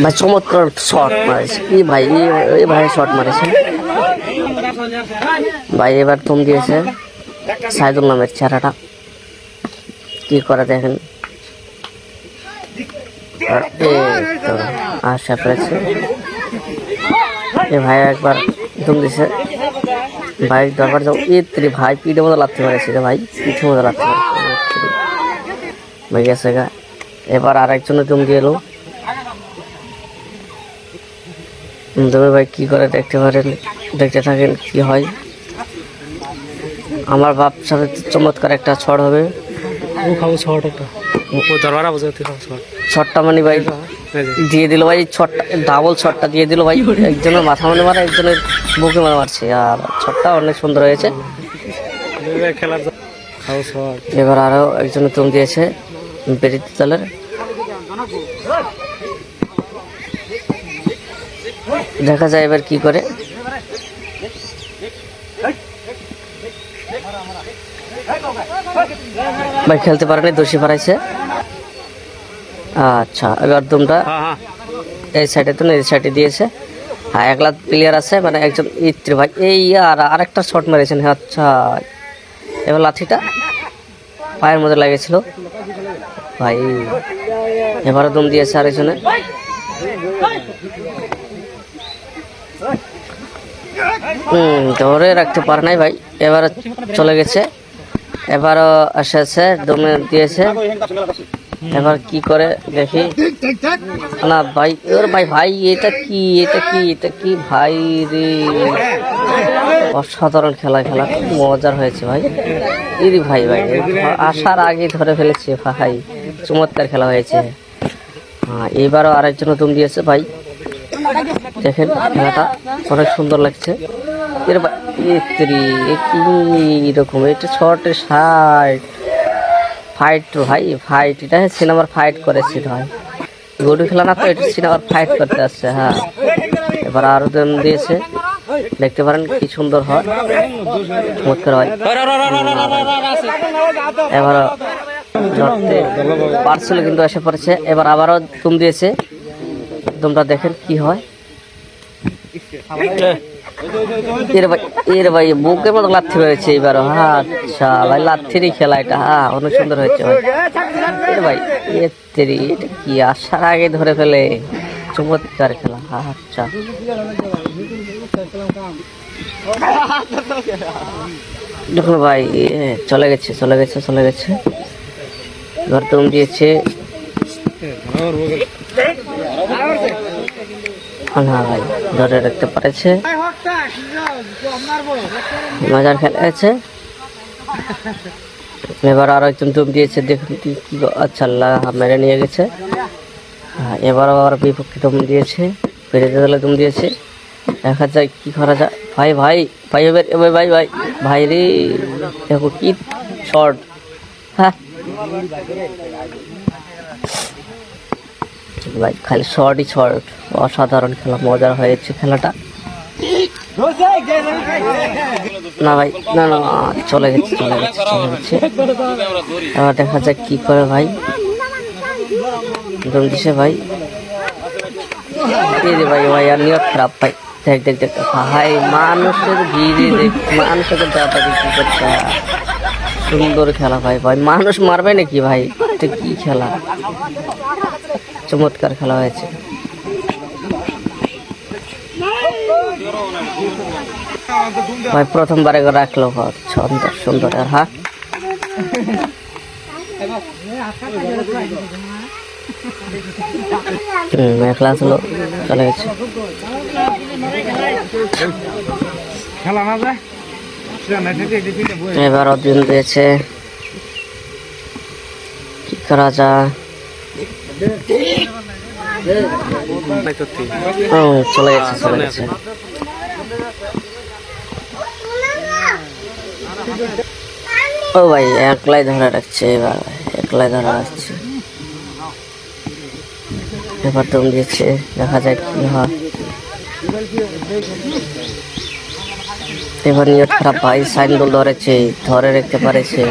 ভাই চমৎকার শট মারেছে কি ভাই, এই ভাই শট মারেছে ভাই। এবার তুম দিয়েছে সাইদুল নামের চেহারাটা, কি করে দেখেন। আশা করেছে এ ভাই একবার তুম দিছে ভাই, দরবার যাও ইত্রি ভাই, পিঠে মতো লাগতে পারেছে রে ভাই, পিঠে মতো লাগতে পারেছে ভাই গেছে গা। এবার আর একজনে তুম দিয়ে এলো, তবে ভাই কি করে দেখতে পারেন, দেখতে থাকেন কি হয়। আমার বাপ সাথে চমৎকার একটা ছড় হবে, ছটটা মানে ভাই দিয়ে দিল ভাই, ছটটা ডাবল ছটটা দিয়ে দিল ভাই। একজনের মাথা মানে মারা, একজনের বুকে মানে মারছে, আর ছটটা অনেক সুন্দর হয়েছে। এবার আরো একজনের তুম দিয়েছে বেরিতে দলের, দেখা যায় এবার কি করে। ভাই খেলতে পারেনি, দোষী পারাইছে। আচ্ছা এবার তোমরা এই সাইডে তো এই সাইডে দিয়েছে, হ্যাঁ একলা প্লেয়ার আছে মানে একজন ইত্রি ভাই, এই আর আরেকটা শট মেরেছেন। আচ্ছা এবার লাঠিটা পায়ের মধ্যে লাগেছিল ভাই, এবারও দম দিয়েছে আরেকজনে। ধরে রাখতে পারে নাই ভাই, এবারে চলে গেছে। এবারও এসেছে, দমে দিয়েছে। এবার কি করে দেখি না ভাই, এবার ভাই ভাই এটা কি, এটা কি, এটা কি ভাই রে, অসাধারণ খেলা, খেলা খুব মজার হয়েছে ভাই। ইরি ভাই ভাই আসার আগে ধরে ফেলেছে ভাই, চমৎকার খেলা হয়েছে। হ্যাঁ এবারও আরেকজন দম দিয়েছে ভাই, দেখেন খেলাটা অনেক সুন্দর লাগছে। এর এরকম এটা শর্টের সাইড ফাইট ভাই, ফাইট এটা সিনেমার ফাইট করেছে ভাই, গরু খেলা না তো, এটা সিনেমার ফাইট করতে আসছে। হ্যাঁ এবার আরো দাম দিয়েছে, দেখতে পারেন কি সুন্দর হয়, চমৎকার হয়। এবার ধরতে পারছিল কিন্তু এসে পড়েছে। এবার আবারও তুম দিয়েছে, তোমরা দেখেন কি হয়। এর ভাই বুকের মতো লাথি রয়েছে এবারও। হ্যাঁ আচ্ছা ভাই লাথিরই খেলা এটা, হ্যাঁ অনেক সুন্দর হয়েছে ভাই। এর ভাই এটা কি আসার আগে ধরে ফেলে, চমৎকার খেলা। হ্যাঁ আচ্ছা দেখুন ভাই চলে গেছে, চলে গেছে, চলে গেছে। ঘর তুম দিয়েছে, না ভাই ধরে রাখতে পারেছে, মজার খেলা আছে। এবার আরো একজন তুম দিয়েছে, দেখুন কি আচ্ছা আল্লাহ মেরে নিয়ে গেছে। এবার আবার বিপক্ষে তুম দিয়েছে, পেরেতে দলে তুম দিয়েছে, দেখা যায় কি করা যায়। ভাই ভাই ভাই এবার ভাই ভাই ভাই রে, দেখো কি শর্ট। হ্যাঁ ভাই খালি শর্টই শর্ট, অসাধারণ খেলা, মজার হয়েছে খেলাটা। না ভাই না না চলে গেছে, চলে গেছে, চলে গেছে। এবার দেখা যাক কি করে ভাই, দম দিছে ভাই। রে ভাই ভাই আর নিয়ত খারাপ ভাই, দেখ দেখ দেখ ভাই মানুষের ভিড়ে দেখ, মানুষের দাদা কি করছে। সুন্দর খেলা ভাই, ভাই মানুষ মারবে নাকি ভাই, এটা কি খেলা, চমৎকার খেলা হয়েছে। ভাই প্রথমবারে রাখলো সুন্দর সুন্দর। আর হ্যাঁ মেখলা ছিল, চলে গেছে। এবার অর্জুন দিয়েছে, কি করা যায়। চলে গেছে, চলে গেছে। ও ভাই একলাই ধরে রাখছে, এবার একলাই ধরে রাখছে। এবার তুম দিয়েছে, দেখা যায় কি হয়। এবার নিয়ত খারাপ ভাই, সাইনবল ধরেছে, ধরে রাখতে পারেছে।